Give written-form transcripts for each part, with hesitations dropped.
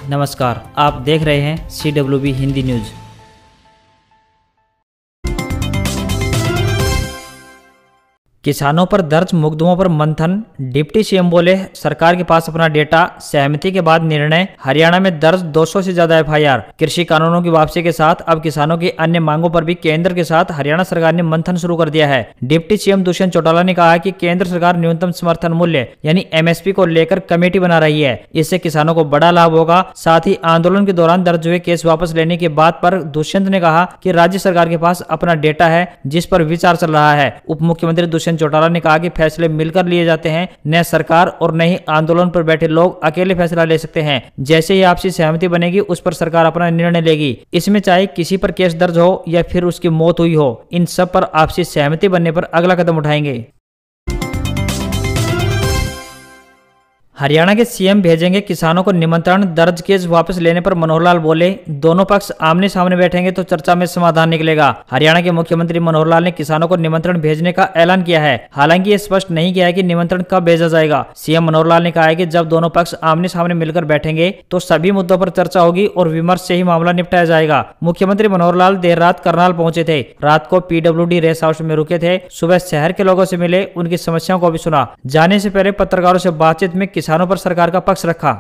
नमस्कार, आप देख रहे हैं CWB हिंदी न्यूज। किसानों पर दर्ज मुकदमों पर मंथन, डिप्टी सीएम बोले सरकार के पास अपना डेटा, सहमति के बाद निर्णय। हरियाणा में दर्ज 200 से ज्यादा FIR। कृषि कानूनों की वापसी के साथ अब किसानों की अन्य मांगों पर भी केंद्र के साथ हरियाणा सरकार ने मंथन शुरू कर दिया है। डिप्टी सीएम दुष्यंत चौटाला ने कहा कि केंद्र सरकार न्यूनतम समर्थन मूल्य यानी MSP को लेकर कमेटी बना रही है। इससे किसानों को बड़ा लाभ होगा। साथ ही आंदोलन के दौरान दर्ज हुए केस वापस लेने की बात पर दुष्यंत ने कहा कि राज्य सरकार के पास अपना डेटा है जिस पर विचार चल रहा है। उप मुख्यमंत्री दुष्यंत चौटाला ने कहा कि फैसले मिलकर लिए जाते हैं, न सरकार और न ही आंदोलन पर बैठे लोग अकेले फैसला ले सकते हैं। जैसे ही आपसी सहमति बनेगी उस पर सरकार अपना निर्णय लेगी। इसमें चाहे किसी पर केस दर्ज हो या फिर उसकी मौत हुई हो, इन सब पर आपसी सहमति बनने पर अगला कदम उठाएंगे। हरियाणा के सीएम भेजेंगे किसानों को निमंत्रण, दर्ज केस वापस लेने पर मनोहर लाल बोले दोनों पक्ष आमने सामने बैठेंगे तो चर्चा में समाधान निकलेगा। हरियाणा के मुख्यमंत्री मनोहर लाल ने किसानों को निमंत्रण भेजने का ऐलान किया है। हालांकि ये स्पष्ट नहीं किया है कि निमंत्रण कब भेजा जाएगा। सीएम मनोहर लाल ने कहा है कि जब दोनों पक्ष आमने सामने मिलकर बैठेंगे तो सभी मुद्दों पर चर्चा होगी और विमर्श से ही मामला निपटाया जाएगा। मुख्यमंत्री मनोहर लाल देर रात करनाल पहुंचे थे। रात को PWD रेस्ट हाउस में रुके थे। सुबह शहर के लोगों से मिले, उनकी समस्याओं को भी सुना। जाने से पहले पत्रकारों से बातचीत में किसानों पर सरकार का पक्ष रखा।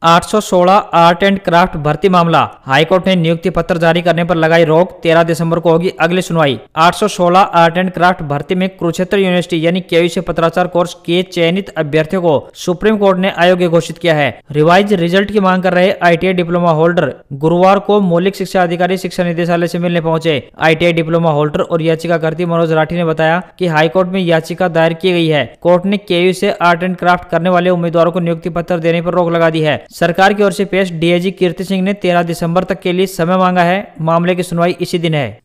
816 आर्ट एंड क्राफ्ट भर्ती मामला, हाईकोर्ट ने नियुक्ति पत्र जारी करने पर लगाई रोक। 13 दिसंबर को होगी अगली सुनवाई। 816 आर्ट एंड क्राफ्ट भर्ती में कुरुक्षेत्र यूनिवर्सिटी यानी KU से पत्राचार कोर्स के चयनित अभ्यर्थियों को सुप्रीम कोर्ट ने अयोग्य घोषित किया है। रिवाइज रिजल्ट की मांग कर रहे ITI डिप्लोमा होल्डर गुरुवार को मौलिक शिक्षा अधिकारी शिक्षा निदेशालय से मिलने पहुंचे। ITI डिप्लोमा होल्डर और याचिकाकर्ती मनोज राठी ने बताया कि हाईकोर्ट में याचिका दायर की गई है। कोर्ट ने KU से आर्ट एंड क्राफ्ट करने वाले उम्मीदवारों को नियुक्ति पत्र देने पर रोक लगा दी है। सरकार की ओर से पेश DIG कीर्ति सिंह ने 13 दिसंबर तक के लिए समय मांगा है। मामले की सुनवाई इसी दिन है।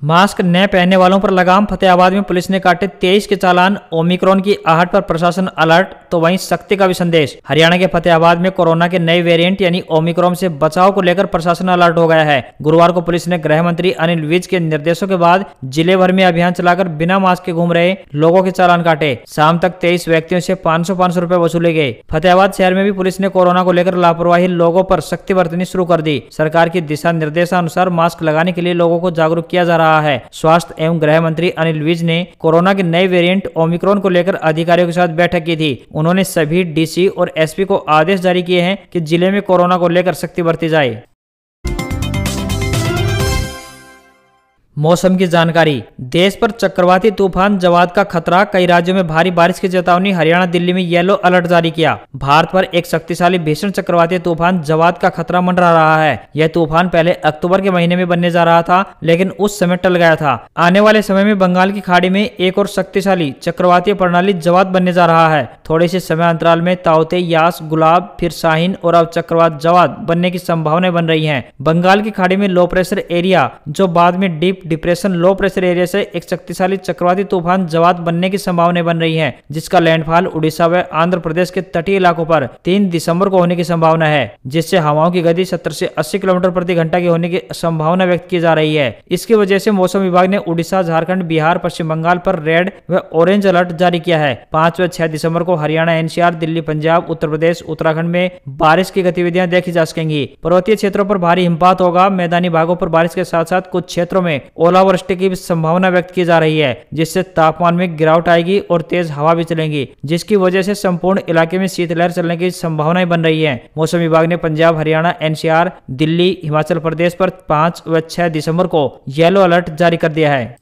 मास्क न पहनने वालों पर लगाम, फतेहाबाद में पुलिस ने काटे 23 के चालान। ओमिक्रॉन की आहट पर प्रशासन अलर्ट, तो वहीं सख्ती का भी संदेश। हरियाणा के फतेहाबाद में कोरोना के नए वेरिएंट यानी ओमिक्रॉन से बचाव को लेकर प्रशासन अलर्ट हो गया है। गुरुवार को पुलिस ने गृह मंत्री अनिल विज के निर्देशों के बाद जिले भर में अभियान चलाकर बिना मास्क के घूम रहे लोगों के चालान काटे। शाम तक 23 व्यक्तियों से 500 रुपए वसूले गए। फतेहाबाद शहर में भी पुलिस ने कोरोना को लेकर लापरवाही लोगों पर सख्ती बरतनी शुरू कर दी। सरकार की दिशा निर्देशानुसार मास्क लगाने के लिए लोगों को जागरूक किया जा रहा है। स्वास्थ्य एवं गृह मंत्री अनिल विज ने कोरोना के नए वेरिएंट ओमिक्रॉन को लेकर अधिकारियों के साथ बैठक की थी। उन्होंने सभी DC और SP को आदेश जारी किए हैं कि जिले में कोरोना को लेकर सख्ती बरती जाए। मौसम की जानकारी, देश पर चक्रवाती तूफान जवाद का खतरा, कई राज्यों में भारी बारिश की चेतावनी। हरियाणा दिल्ली में येलो अलर्ट जारी किया। भारत पर एक शक्तिशाली भीषण चक्रवाती तूफान जवाद का खतरा मंडरा रहा है। यह तूफान पहले अक्टूबर के महीने में बनने जा रहा था, लेकिन उस समय टल गया था। आने वाले समय में बंगाल की खाड़ी में एक और शक्तिशाली चक्रवातीय प्रणाली जवाद बनने जा रहा है। थोड़े से समय अंतराल में ताउते, यास, गुलाब, फिर शाहीन और अब चक्रवात जवाद बनने की संभावनाएं बन रही है। बंगाल की खाड़ी में लो प्रेशर एरिया जो बाद में deep depression low pressure area से एक शक्तिशाली चक्रवाती तूफान जवाद बनने की संभावनाएं बन रही हैं, जिसका लैंडफॉल उड़ीसा व आंध्र प्रदेश के तटीय इलाकों पर 3 दिसंबर को होने की संभावना है, जिससे हवाओं की गति 70 से 80 किलोमीटर प्रति घंटा की होने की संभावना व्यक्त की जा रही है। इसकी वजह से मौसम विभाग ने उड़ीसा, झारखंड, बिहार, पश्चिम बंगाल पर रेड व ऑरेंज अलर्ट जारी किया है। 5 व 6 दिसंबर को हरियाणा, NCR, दिल्ली, पंजाब, उत्तर प्रदेश, उत्तराखंड में बारिश की गतिविधियां देखी जा सकेंगी। पर्वतीय क्षेत्रों पर भारी हिमपात होगा। मैदानी भागों पर बारिश के साथ साथ कुछ क्षेत्रों में ओलावृष्टि की भी संभावना व्यक्त की जा रही है, जिससे तापमान में गिरावट आएगी और तेज हवा भी चलेंगी, जिसकी वजह से संपूर्ण इलाके में शीतलहर चलने की संभावनाएं बन रही है। मौसम विभाग ने पंजाब, हरियाणा, NCR, दिल्ली, हिमाचल प्रदेश पर 5 व 6 दिसंबर को येलो अलर्ट जारी कर दिया है।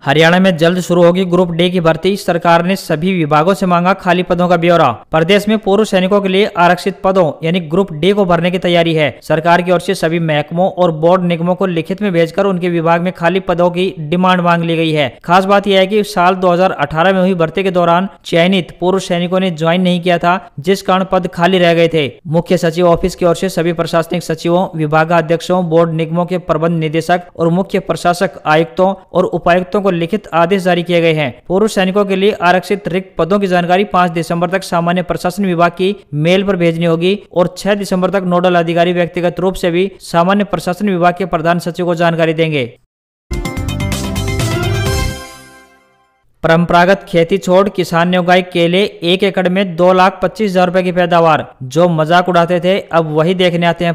हरियाणा में जल्द शुरू होगी ग्रुप D की भर्ती। सरकार ने सभी विभागों से मांगा खाली पदों का ब्यौरा। प्रदेश में पूर्व सैनिकों के लिए आरक्षित पदों यानी ग्रुप D को भरने की तैयारी है। सरकार की ओर से सभी महकमों और बोर्ड निगमों को लिखित में भेजकर उनके विभाग में खाली पदों की डिमांड मांग ली गई है। खास बात यह है कि साल 2018 में हुई भर्ती के दौरान चयनित पूर्व सैनिकों ने ज्वाइन नहीं किया था, जिस कारण पद खाली रह गए थे। मुख्य सचिव ऑफिस की ओर से सभी प्रशासनिक सचिवों, विभागाध्यक्षों, बोर्ड निगमों के प्रबंध निदेशक और मुख्य प्रशासक आयुक्तों और उपायुक्तों को लिखित आदेश जारी किए गए हैं। पूर्व सैनिकों के लिए आरक्षित रिक्त पदों की जानकारी 5 दिसंबर तक सामान्य प्रशासन विभाग की मेल पर भेजनी होगी और 6 दिसंबर तक नोडल अधिकारी व्यक्तिगत रूप से भी सामान्य प्रशासन विभाग के प्रधान सचिव को जानकारी देंगे। परंपरागत खेती छोड़ किसान ने उगाई केले, 1 एकड़ में 2,25,000 रुपए की पैदावार। जो मजाक उड़ाते थे अब वही देखने आते हैं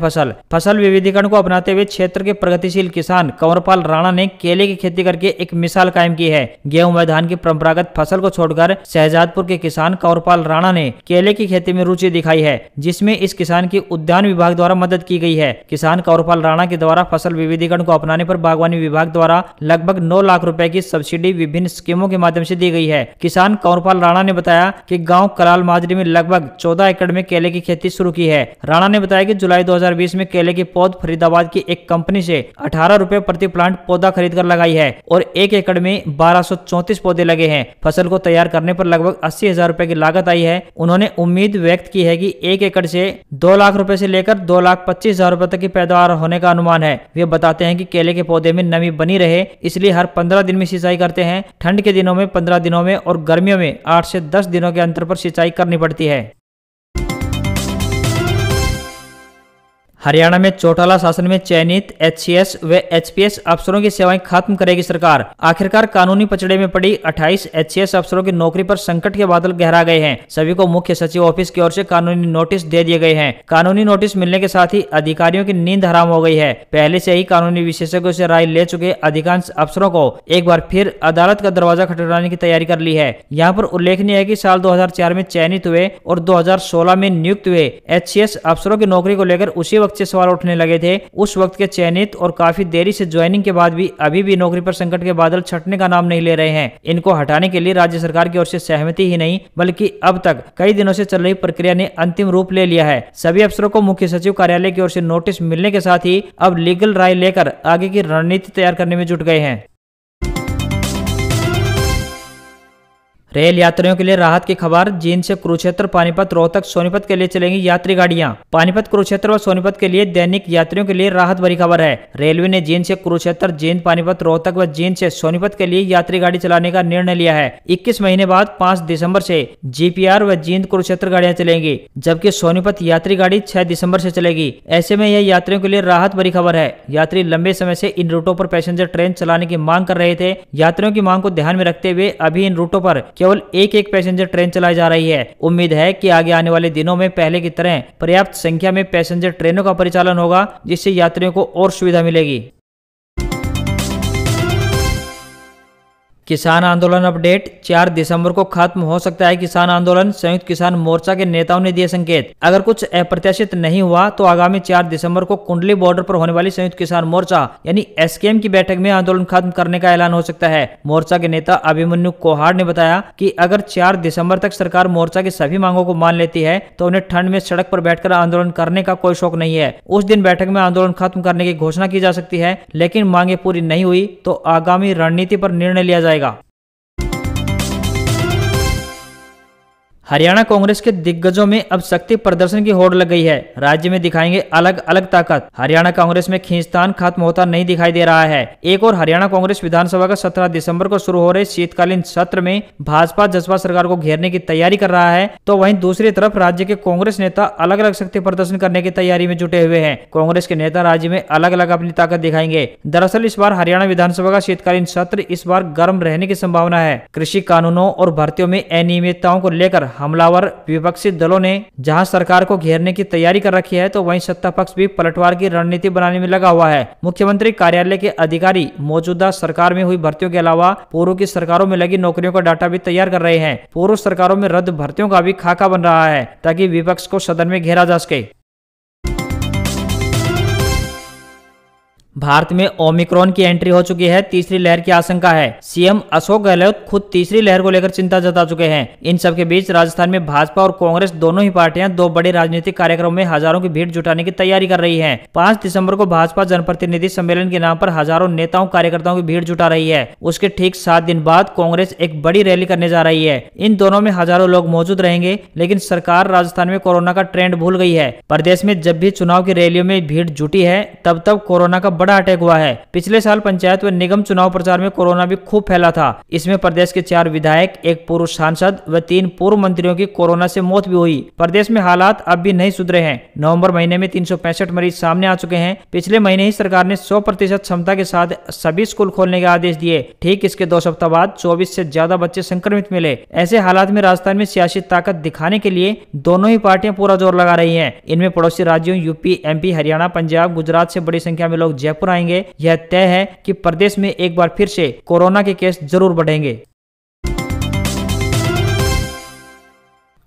फसल विविधीकरण को अपनाते हुए क्षेत्र के प्रगतिशील किसान कंवरपाल राणा ने केले की खेती करके एक मिसाल कायम की है। गेहूं व धान की परंपरागत फसल को छोड़कर शहजादपुर के किसान कंवरपाल राणा ने केले की खेती में रुचि दिखाई है, जिसमें इस किसान की उद्यान विभाग द्वारा मदद की गई है। किसान कंवरपाल राणा के द्वारा फसल विविधीकरण को अपनाने पर बागवानी विभाग द्वारा लगभग 9 लाख रुपए की सब्सिडी विभिन्न स्कीमों के माध्यम से दी गई है। किसान कंवरपाल राणा ने बताया कि गांव कलाल माजरी में लगभग 14 एकड़ में केले की खेती शुरू की है। राणा ने बताया कि जुलाई 2020 में केले की पौध फरीदाबाद की एक कंपनी से 18 रुपए प्रति प्लांट पौधा खरीद कर लगाई है और 1 एकड़ में 1234 पौधे लगे हैं। फसल को तैयार करने पर लगभग 80,000 रुपए की लागत आई है। उन्होंने उम्मीद व्यक्त की है कि 1 एकड़ से 2 लाख रुपए से लेकर 2,25,000 रुपए तक की पैदावार होने का अनुमान है। वे बताते हैं कि केले के पौधे में नमी बनी रहे, इसलिए हर 15 दिन में सिंचाई करते हैं। ठंड के दिनों में 15 दिनों में और गर्मियों में 8 से 10 दिनों के अंतर पर सिंचाई करनी पड़ती है। हरियाणा में चौटाला शासन में चयनित HCS व HPS अफसरों की सेवाएं खत्म करेगी सरकार। आखिरकार कानूनी पचड़े में पड़ी 28 HCS अफसरों की नौकरी पर संकट के बादल गहरा गए हैं। सभी को मुख्य सचिव ऑफिस की ओर से कानूनी नोटिस दे दिए गए हैं। कानूनी नोटिस मिलने के साथ ही अधिकारियों की नींद हराम हो गई है। पहले से ही कानूनी विशेषज्ञों से राय ले चुके अधिकांश अफसरों को एक बार फिर अदालत का दरवाजा खटखटाने की तैयारी कर ली है। यहाँ पर उल्लेखनीय है कि साल 2004 में चयनित हुए और 2016 में नियुक्त हुए HCS अफसरों की नौकरी को लेकर उसी वक्त से सवाल उठने लगे थे। उस वक्त के चयनित और काफी देरी से ज्वाइनिंग के बाद भी अभी भी नौकरी पर संकट के बादल छटने का नाम नहीं ले रहे हैं। इनको हटाने के लिए राज्य सरकार की ओर से सहमति ही नहीं बल्कि अब तक कई दिनों से चल रही प्रक्रिया ने अंतिम रूप ले लिया है। सभी अफसरों को मुख्य सचिव कार्यालय की ओर से नोटिस मिलने के साथ ही अब लीगल राय लेकर आगे की रणनीति तैयार करने में जुट गए हैं। रेल यात्रियों के लिए राहत की खबर। जींद से कुरुक्षेत्र, पानीपत, रोहतक, सोनीपत के लिए चलेंगी यात्री गाड़ियां। पानीपत, कुरुक्षेत्र व सोनीपत के लिए दैनिक यात्रियों के लिए राहत भरी खबर है। रेलवे ने जींद से कुरुक्षेत्र, जींद, पानीपत, रोहतक व जींद से सोनीपत के लिए यात्री गाड़ी चलाने का निर्णय लिया है। 21 महीने बाद 5 दिसंबर से GPR व जींद कुरुक्षेत्र गाड़ियां चलेंगी, जबकि सोनीपत यात्री गाड़ी 6 दिसंबर से चलेगी। ऐसे में यह यात्रियों के लिए राहत भरी खबर है। यात्री लंबे समय से इन रूटों पर पैसेंजर ट्रेन चलाने की मांग कर रहे थे। यात्रियों की मांग को ध्यान में रखते हुए अभी इन रूटों पर केवल एक पैसेंजर ट्रेन चलाई जा रही है। उम्मीद है कि आगे आने वाले दिनों में पहले की तरह पर्याप्त संख्या में पैसेंजर ट्रेनों का परिचालन होगा, जिससे यात्रियों को और सुविधा मिलेगी। किसान आंदोलन अपडेट। 4 दिसंबर को खत्म हो सकता है किसान आंदोलन, संयुक्त किसान मोर्चा के नेताओं ने दिए संकेत। अगर कुछ अप्रत्याशित नहीं हुआ तो आगामी 4 दिसंबर को कुंडली बॉर्डर पर होने वाली संयुक्त किसान मोर्चा यानी SKM की बैठक में आंदोलन खत्म करने का ऐलान हो सकता है। मोर्चा के नेता अभिमन्यु कोहाड़ ने बताया कि अगर 4 दिसंबर तक सरकार मोर्चा की सभी मांगों को मान लेती है तो उन्हें ठंड में सड़क पर बैठकर आंदोलन करने का कोई शौक नहीं है। उस दिन बैठक में आंदोलन खत्म करने की घोषणा की जा सकती है, लेकिन मांगे पूरी नहीं हुई तो आगामी रणनीति पर निर्णय लिया जाएगा। हरियाणा कांग्रेस के दिग्गजों में अब शक्ति प्रदर्शन की होड़ लग गई है। राज्य में दिखाएंगे अलग अलग ताकत। हरियाणा कांग्रेस में खींचतान खत्म होता नहीं दिखाई दे रहा है। एक और हरियाणा कांग्रेस विधानसभा का 17 दिसंबर को शुरू हो रहे शीतकालीन सत्र में भाजपा जसपा सरकार को घेरने की तैयारी कर रहा है, तो वहीं दूसरी तरफ राज्य के कांग्रेस नेता अलग अलग शक्ति प्रदर्शन करने की तैयारी में जुटे हुए हैं। कांग्रेस के नेता राज्य में अलग अलग अपनी ताकत दिखाएंगे। दरअसल इस बार हरियाणा विधानसभा का शीतकालीन सत्र इस बार गर्म रहने की संभावना है। कृषि कानूनों और भर्तियों में अनियमितताओं को लेकर हमलावर विपक्षी दलों ने जहां सरकार को घेरने की तैयारी कर रखी है, तो वहीं सत्ता पक्ष भी पलटवार की रणनीति बनाने में लगा हुआ है। मुख्यमंत्री कार्यालय के अधिकारी मौजूदा सरकार में हुई भर्तियों के अलावा पूर्व की सरकारों में लगी नौकरियों का डाटा भी तैयार कर रहे हैं। पूर्व सरकारों में रद्द भर्तियों का भी खाका बन रहा है ताकि विपक्ष को सदन में घेरा जा सके। भारत में ओमिक्रॉन की एंट्री हो चुकी है। तीसरी लहर की आशंका है। सीएम अशोक गहलोत खुद तीसरी लहर को लेकर चिंता जता चुके हैं। इन सब के बीच राजस्थान में भाजपा और कांग्रेस दोनों ही पार्टियां 2 बड़े राजनीतिक कार्यक्रमों में हजारों की भीड़ जुटाने की तैयारी कर रही हैं। 5 दिसंबर को भाजपा जनप्रतिनिधि सम्मेलन के नाम पर हजारों नेताओं कार्यकर्ताओं की भीड़ जुटा रही है। उसके ठीक 7 दिन बाद कांग्रेस एक बड़ी रैली करने जा रही है। इन दोनों में हजारों लोग मौजूद रहेंगे, लेकिन सरकार राजस्थान में कोरोना का ट्रेंड भूल गई है। प्रदेश में जब भी चुनाव की रैलियों में भीड़ जुटी है, तब कोरोना का बड़ा अटैक हुआ है। पिछले साल पंचायत व निगम चुनाव प्रचार में कोरोना भी खूब फैला था। इसमें प्रदेश के 4 विधायक, 1 पूर्व सांसद व 3 पूर्व मंत्रियों की कोरोना से मौत भी हुई। प्रदेश में हालात अब भी नहीं सुधरे हैं। नवंबर महीने में 365 मरीज सामने आ चुके हैं। पिछले महीने ही सरकार ने 100% क्षमता के साथ सभी स्कूल खोलने के आदेश दिए। ठीक इसके 2 सप्ताह बाद 24 से ज्यादा बच्चे संक्रमित मिले। ऐसे हालात में राजस्थान में सियासी ताकत दिखाने के लिए दोनों ही पार्टियां पूरा जोर लगा रही हैं। इनमें पड़ोसी राज्यों यूपी, एमपी, हरियाणा, पंजाब, गुजरात से बड़ी संख्या में लोग जयपुर आएंगे। यह तय है कि प्रदेश में एक बार फिर से कोरोना के केस जरूर बढ़ेंगे।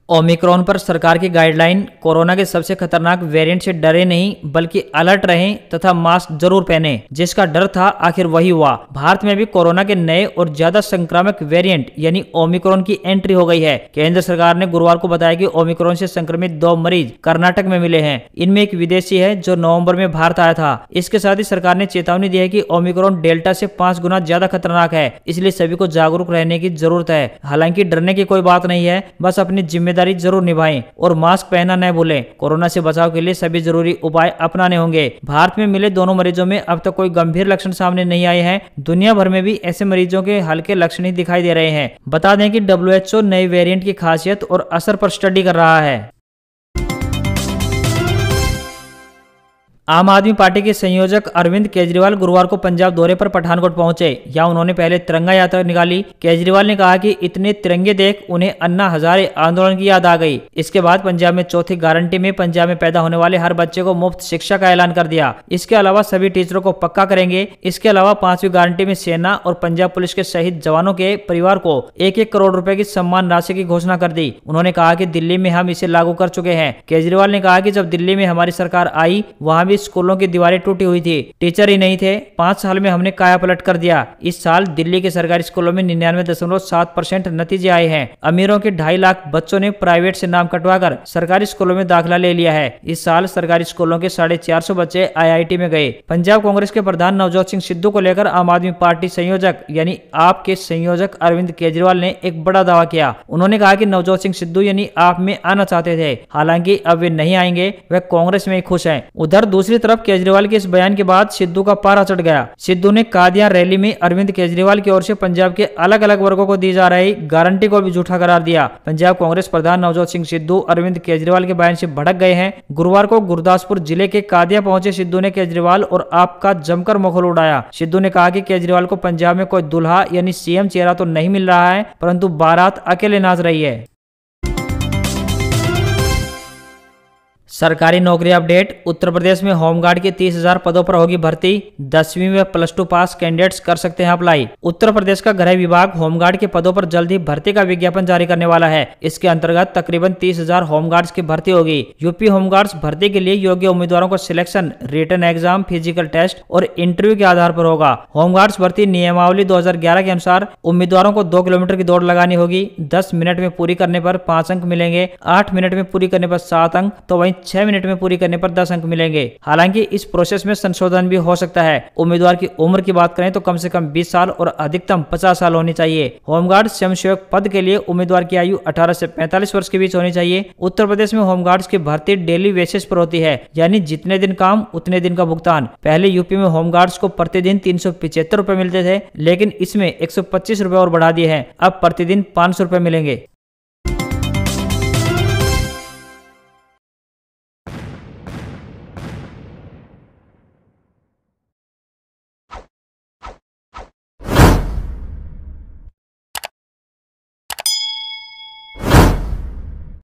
ओमिक्रॉन पर सरकार की गाइडलाइन, कोरोना के सबसे खतरनाक वेरिएंट से डरे नहीं बल्कि अलर्ट रहें तथा मास्क जरूर पहनें। जिसका डर था आखिर वही हुआ। भारत में भी कोरोना के नए और ज्यादा संक्रामक वेरिएंट यानी ओमिक्रॉन की एंट्री हो गई है। केंद्र सरकार ने गुरुवार को बताया कि ओमिक्रॉन से संक्रमित 2 मरीज कर्नाटक में मिले हैं। इनमें एक विदेशी है जो नवंबर में भारत आया था। इसके साथ ही सरकार ने चेतावनी दी है कि ओमिक्रॉन डेल्टा से 5 गुना ज्यादा खतरनाक है, इसलिए सभी को जागरूक रहने की जरूरत है। हालांकि डरने की कोई बात नहीं है, बस अपनी जिम्मेदारी जरूर निभाएं और मास्क पहनना न भूलें। कोरोना से बचाव के लिए सभी जरूरी उपाय अपनाने होंगे। भारत में मिले दोनों मरीजों में अब तक कोई गंभीर लक्षण सामने नहीं आए हैं। दुनिया भर में भी ऐसे मरीजों के हल्के लक्षण ही दिखाई दे रहे हैं। बता दें कि WHO नए वेरिएंट की खासियत और असर पर स्टडी कर रहा है। आम आदमी पार्टी के संयोजक अरविंद केजरीवाल गुरुवार को पंजाब दौरे पर पठानकोट पहुंचे। यहां उन्होंने पहले तिरंगा यात्रा निकाली। केजरीवाल ने कहा कि इतने तिरंगे देख उन्हें अन्ना हजारे आंदोलन की याद आ गई। इसके बाद पंजाब में चौथी गारंटी में पंजाब में पैदा होने वाले हर बच्चे को मुफ्त शिक्षा का ऐलान कर दिया। इसके अलावा सभी टीचरों को पक्का करेंगे। इसके अलावा 5वीं गारंटी में सेना और पंजाब पुलिस के शहीद जवानों के परिवार को 1-1 करोड़ रुपए की सम्मान राशि की घोषणा कर दी। उन्होंने कहा कि दिल्ली में हम इसे लागू कर चुके हैं। केजरीवाल ने कहा कि जब दिल्ली में हमारी सरकार आई वहां भी स्कूलों की दीवारें टूटी हुई थी, टीचर ही नहीं थे। 5 साल में हमने काया पलट कर दिया। इस साल दिल्ली के सरकारी स्कूलों में 99.7% नतीजे आए हैं। अमीरों के 2.5 लाख बच्चों ने प्राइवेट से नाम कटवाकर सरकारी स्कूलों में दाखिला ले लिया है। इस साल सरकारी स्कूलों के 450 बच्चे IIT में गए। पंजाब कांग्रेस के प्रधान नवजोत सिंह सिद्धू को लेकर आम आदमी पार्टी संयोजक यानी आप के संयोजक अरविंद केजरीवाल ने एक बड़ा दावा किया। उन्होंने कहा कि नवजोत सिंह सिद्धू यानी आप में आना चाहते थे, हालांकि अब वे नहीं आएंगे, वे कांग्रेस में ही खुश हैं। उधर दूसरी तरफ केजरीवाल के इस बयान के बाद सिद्धू का पारा चढ़ गया। सिद्धू ने कादियां रैली में अरविंद केजरीवाल की ओर से पंजाब के अलग अलग वर्गों को दी जा रही गारंटी को भी झूठा करार दिया। पंजाब कांग्रेस प्रधान नवजोत सिंह सिद्धू अरविंद केजरीवाल के बयान से भड़क गए हैं। गुरुवार को गुरदासपुर जिले के कादियां पहुंचे सिद्धू ने केजरीवाल और आप का जमकर मखौल उड़ाया। सिद्धू ने कहा कि केजरीवाल को पंजाब में कोई दुल्हा यानी CM चेहरा तो नहीं मिल रहा है, परंतु बारात अकेले नाच रही है। सरकारी नौकरी अपडेट। उत्तर प्रदेश में होमगार्ड के 30,000 पदों पर होगी भर्ती। 10वीं व +2 पास कैंडिडेट्स कर सकते हैं अप्लाई। उत्तर प्रदेश का गृह विभाग होमगार्ड के पदों पर जल्द ही भर्ती का विज्ञापन जारी करने वाला है। इसके अंतर्गत तकरीबन 30,000 होमगार्ड्स की भर्ती होगी। यूपी होमगार्ड्स भर्ती के लिए योग्य उम्मीदवारों का selection written exam, physical test और इंटरव्यू के आधार पर होगा। होमगार्ड्स भर्ती नियमावली 2011 के अनुसार उम्मीदवारों को 2 किलोमीटर की दौड़ लगानी होगी। 10 मिनट में पूरी करने पर 5 अंक मिलेंगे। 8 मिनट में पूरी करने पर 7 अंक, तो वहीं 6 मिनट में पूरी करने पर 10 अंक मिलेंगे। हालांकि इस प्रोसेस में संशोधन भी हो सकता है। उम्मीदवार की उम्र की बात करें तो कम से कम 20 साल और अधिकतम 50 साल होनी चाहिए। होमगार्ड स्वयंसेवक पद के लिए उम्मीदवार की आयु 18 से 45 वर्ष के बीच होनी चाहिए। उत्तर प्रदेश में होमगार्ड्स की भर्ती डेली बेसिस पर होती है, यानी जितने दिन काम उतने दिन का भुगतान। पहले यूपी में होमगार्ड्स को प्रतिदिन 375 रुपए मिलते थे, लेकिन इसमें 125 रुपए और बढ़ा दिए हैं। अब प्रतिदिन 500 रुपए मिलेंगे।